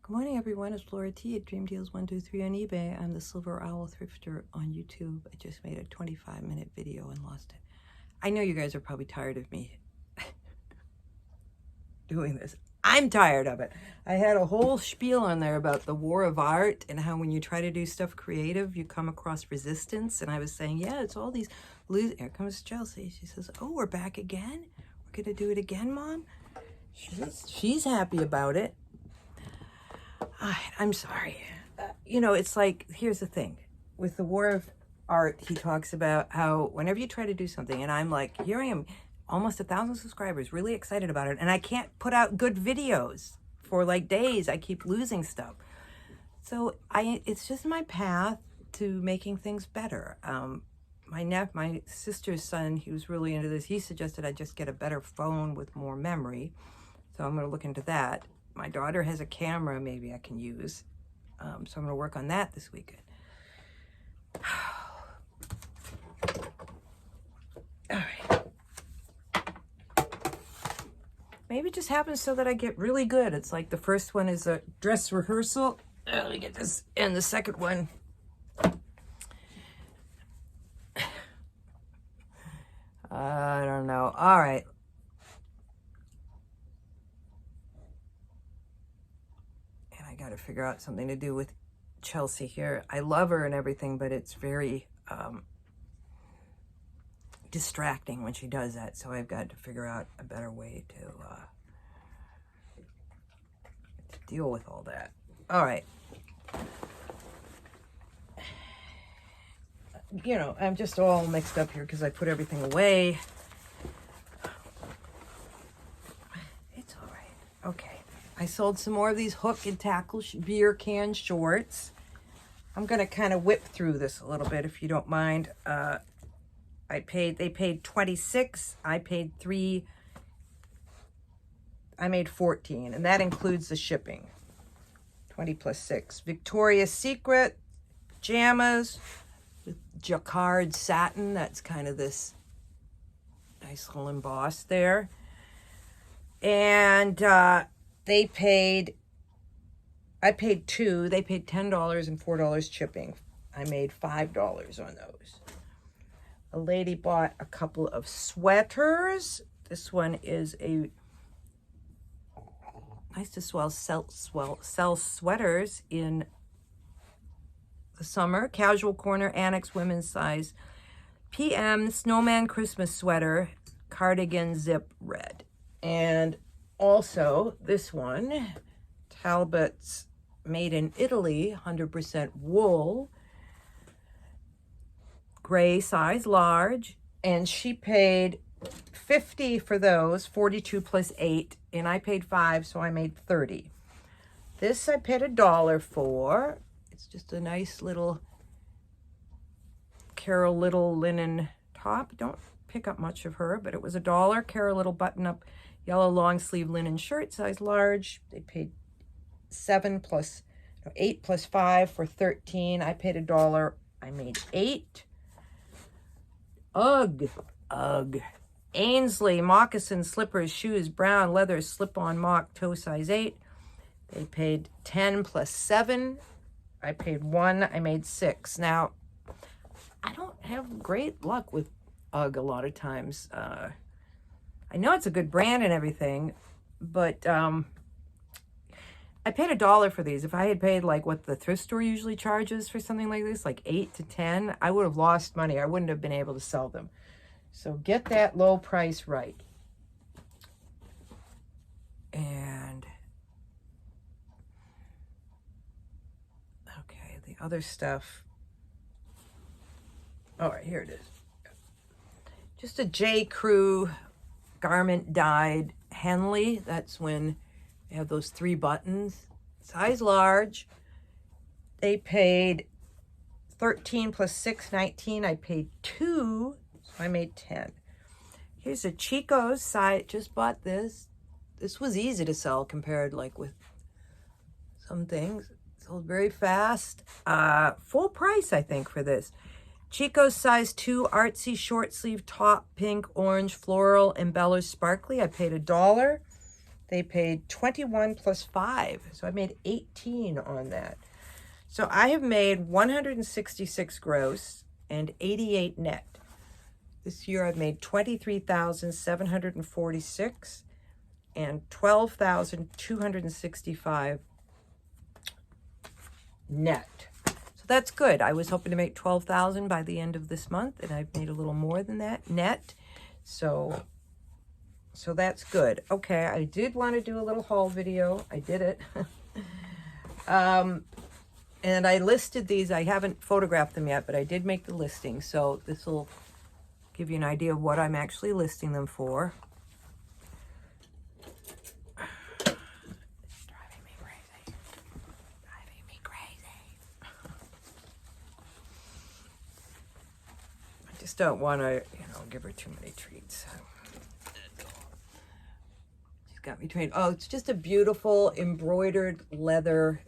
Good morning, everyone. It's Laura T at Dream Deals 123 on eBay. I'm the Silver Owl Thrifter on YouTube. I just made a 25-minute video and lost it. I know you guys are probably tired of me doing this. I'm tired of it. I had a whole spiel on there about the war of art and how when you try to do stuff creative, you come across resistance. And I was saying, yeah, it's all these Here comes Chelsea. She says, oh, we're back again? We're going to do it again, Mom? She's happy about it. I'm sorry. It's like, here's the thing. With the war of art, he talks about how whenever you try to do something, and I'm like, here I am, almost 1,000 subscribers, really excited about it, and I can't put out good videos for like days. I keep losing stuff. So it's just my path to making things better. My sister's son, he was really into this. He suggested I just get a better phone with more memory. So I'm going to look into that. My daughter has a camera maybe I can use. So I'm going to work on that this weekend. All right. Maybe it just happens so that I get really good. It's like the first one is a dress rehearsal. Let me get this. And the second one, I don't know. All right. And I got to figure out something to do with Chelsea here. I love her and everything, but it's very distracting when she does that. So I've got to figure out a better way to deal with all that. All right. I'm just all mixed up here because I put everything away. It's all right. Okay. I sold some more of these hook and tackle beer can shorts. I'm going to kind of whip through this a little bit if you don't mind. They paid 26. I paid 3. I made 14, and that includes the shipping. 20 plus 6. Victoria's Secret pajamas with jacquard satin. That's kind of this nice little emboss there. And I paid 2. They paid $10 and $4 shipping. I made $5 on those. A lady bought a couple of sweaters. This one is a nice to sell sweaters in the summer. Casual corner, annex, women's size. PM snowman Christmas sweater, cardigan zip red. And also this one, Talbot's made in Italy, 100% wool, gray size, large, and she paid 50 for those, 42 plus 8, and I paid 5, so I made 30. This I paid $1 for. It's just a nice little Carol Little linen top. Don't pick up much of her, but it was $1. Carol Little button-up yellow long sleeve linen shirt, size large. They paid 8 plus 5 for 13. I paid $1. I made 8. Ugh. Ainsley moccasin slippers, shoes, brown leather slip-on mock, toe size 8. They paid 10 plus 7. I paid 1. I made 6. Now, I don't have great luck with UGG a lot of times. I know it's a good brand and everything, but I paid $1 for these. If I had paid like what the thrift store usually charges for something like this, like 8 to 10, I would have lost money. I wouldn't have been able to sell them. So get that low price right. And okay, the other stuff. All right, here it is. Just a J. Crew garment dyed Henley. That's when they have those 3 buttons. Size large. They paid 13 plus 6, 19. I paid 2, so I made 10. Here's a Chico's side. Just bought this. This was easy to sell compared like with some things. Sold very fast. Full price, I think, for this. Chico's size 2 artsy short sleeve top, pink, orange, floral, embellished, sparkly. I paid $1. they paid 21 plus 5. So I made 18 on that. So I have made 166 gross and 88 net. This year I've made 23,746 and 12,265 net. So that's good. I was hoping to make 12,000 by the end of this month, and I've made a little more than that net. So that's good. Okay, I did want to do a little haul video. I did it. And I listed these. I haven't photographed them yet, but I did make the listing. So this will give you an idea of what I'm actually listing them for. It's driving me crazy. Driving me crazy. I just don't want to, give her too many treats. She's got me trained. Oh, it's just a beautiful embroidered leather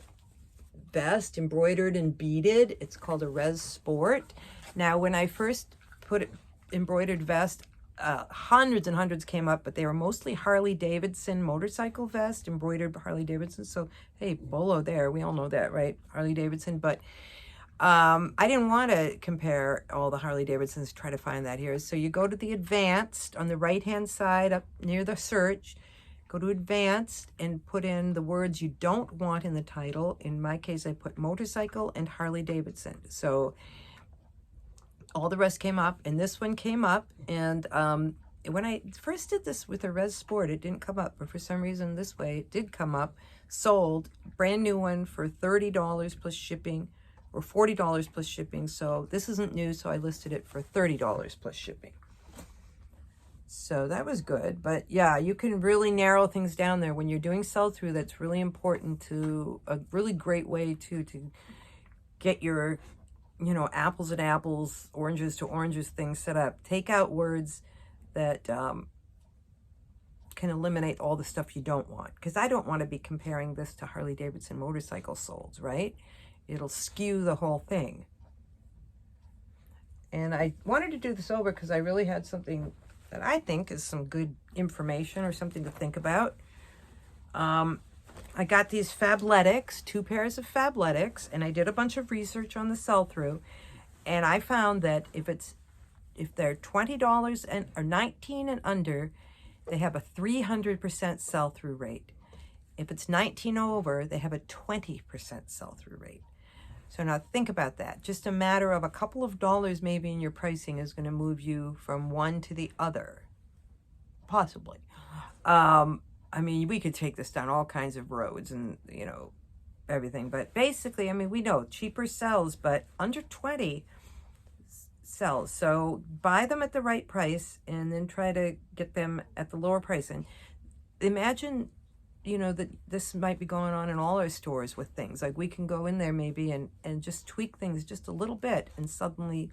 vest, embroidered and beaded. It's called a Res Sport. Now, when I first put it, embroidered vest, hundreds and hundreds came up, but they were mostly Harley Davidson motorcycle vest, embroidered Harley Davidson. So, hey, Bolo there. We all know that, right? Harley Davidson. But I didn't want to compare all the Harley Davidsons, try to find that here. So you go to the advanced on the right-hand side up near the search. Go to advanced and put in the words you don't want in the title. In my case, I put motorcycle and Harley Davidson. So all the rest came up, and this one came up. And when I first did this with a Res Sport, it didn't come up. But for some reason, this way, it did come up. Sold, brand new one for $30 plus shipping, or $40 plus shipping. So this isn't new, so I listed it for $30 plus shipping. So that was good. But yeah, you can really narrow things down there when you're doing sell-through. That's really important, to a really great way to get your, apples and apples, oranges to oranges things set up. Take out words that can eliminate all the stuff you don't want. Because I don't want to be comparing this to Harley Davidson motorcycle soles, right? It'll skew the whole thing. And I wanted to do this over because I really had something that I think is some good information or something to think about. I got these Fabletics, 2 pairs of Fabletics, and I did a bunch of research on the sell-through, and I found that if they're $20 or $19 and under, they have a 300% sell-through rate. If it's $19 over, they have a 20% sell-through rate. So now think about that. Just a matter of a couple of dollars maybe in your pricing is going to move you from one to the other. Possibly. I mean, we could take this down all kinds of roads and, everything. But basically, I mean, we know cheaper sells, but under 20 sells. So buy them at the right price and then try to get them at the lower price. And imagine, that this might be going on in all our stores with things. Like we can go in there maybe and just tweak things just a little bit, and suddenly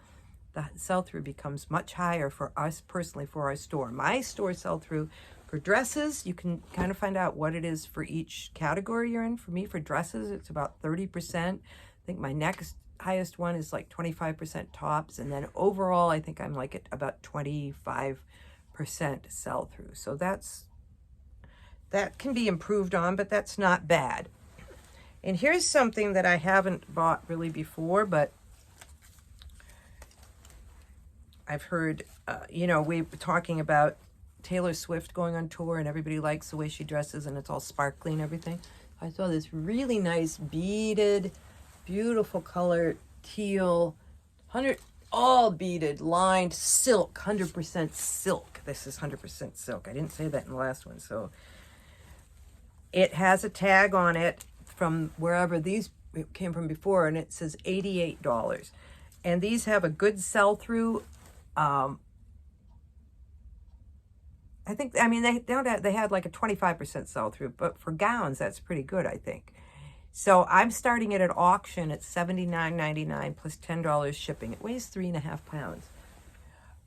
the sell-through becomes much higher for us personally, for our store. My store sell-through for dresses, you can kind of find out what it is for each category you're in. For me, for dresses, it's about 30%. I think my next highest one is like 25% tops. And then overall, I think I'm like at about 25% sell-through. So that can be improved on, but that's not bad. And here's something that I haven't bought really before, but I've heard, we were talking about Taylor Swift going on tour, and everybody likes the way she dresses, and it's all sparkly and everything. I saw this really nice beaded, beautiful color, teal, all beaded, lined silk, 100% silk. This is 100% silk. I didn't say that in the last one, so it has a tag on it from wherever these came from before, and it says $88. And these have a good sell-through. They had like a 25% sell-through, but for gowns, that's pretty good, I think. So I'm starting it at auction at $79.99 plus $10 shipping. It weighs 3.5 pounds.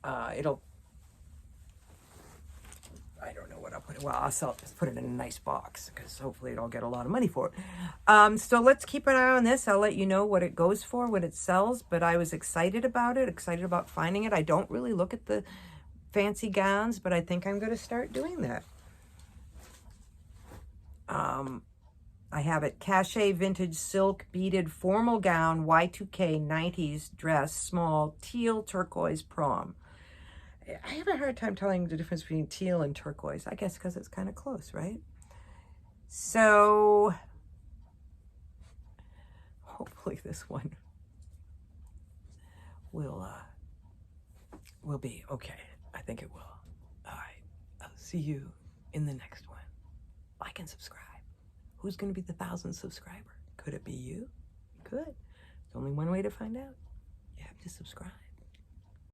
I don't know what I'll put it. Well, I'll put it in a nice box because hopefully I'll get a lot of money for it. So let's keep an eye on this. I'll let you know what it goes for when it sells. But I was excited about it, excited about finding it. I don't really look at the fancy gowns, but I think I'm going to start doing that. I have it Cachet Vintage Silk Beaded Formal Gown Y2K 90s Dress Small Teal Turquoise Prom. I have a hard time telling the difference between teal and turquoise. I guess because it's kind of close, right? So hopefully this one will be okay. I think it will. All right. I'll see you in the next one. Like and subscribe. Who's going to be the 1,000th subscriber? Could it be you? Could. There's only one way to find out. You have to subscribe.